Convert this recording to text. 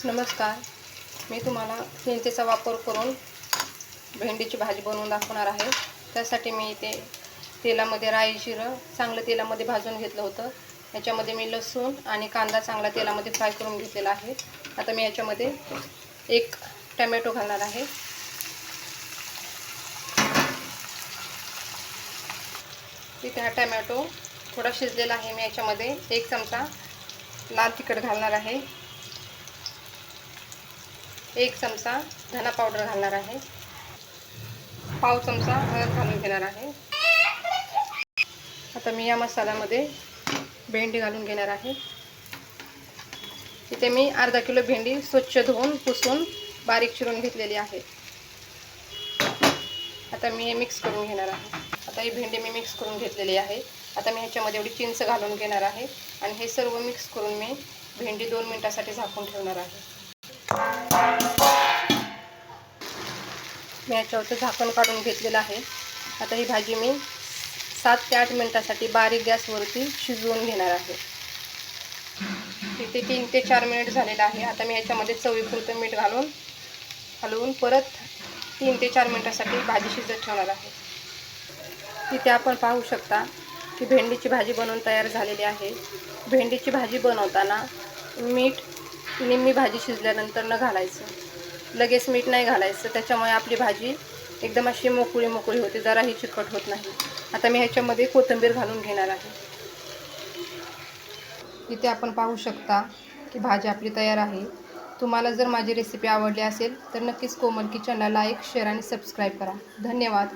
नमस्कार. मी तुम्हाला मेथीचा वापर करून भेंडीची भाजी बनवून दाखवणार आहे. त्यासाठी मी इथे तेलामध्ये राई जिरं चांगलं तेलामध्ये भाजून घेतलं होतं. याच्यामध्ये मी लसूण आणि कांदा चांगला तेलामध्ये फ्राय करून घेतलेला आहे. आता मी याच्यामध्ये एक टमॅटो घालणार आहे. इथे हा टमॅटो थोडा शिजलेला आहे. मी याच्यामध्ये 1 चमचा लाल तिखट घालणार आहे, 1 चमचा धना पावडर घालणार आहे, पाव चमचा हळद घालून घेणार आहे. आता मी या मसाल्यामध्ये भेंडी घालून घेणार आहे. इथे मी अर्धा किलो भेंडी स्वच्छ धुवून पुसून बारीक चिरून घेतलेली आहे. आता मी हे मिक्स करून घेणार आहे. आता ही भेंडी मी मिक्स करून घेतलेली आहे. आता मी ह्याच्यामध्ये एवढी चिंच घालून घेणार आहे आणि हे सर्व मिक्स करून मी भेंडी 2 मिनिटासाठी झाकून ठेवणार आहे. मी याच्यावरचं झाकण काढून घेतलेलं आहे. आता ही भाजी मी 7 ते 8 मिनिटासाठी बारीक गॅसवरती शिजवून घेणार आहे. इथे 3 ते 4 मिनिट झालेलं आहे. आता मी याच्यामध्ये चवीपुरतं मीठ हलवून परत 3 ते 4 मिनिटासाठी भाजी शिजत ठेवणार आहे. इथे आपण पाहू शकता की भेंडीची भाजी बनवून तयार झालेली आहे. भेंडीची भाजी बनवताना मीठ निम्मी भाजी शिजल्यानंतर न घालायचं, लगेच मीठ नाही घालायचं. त्याच्यामुळे आपली भाजी एकदम अशी मोकळी होते, जराही चिकट होत नाही. आता मी ह्याच्यामध्ये कोथिंबीर घालून घेणार आहे. इथे आपण पाहू शकता की भाजी आपली तयार आहे. तुम्हाला जर माझी रेसिपी आवडली असेल तर नक्कीच कोमल किचनला लाईक, शेअर आणि सबस्क्राईब करा. धन्यवाद.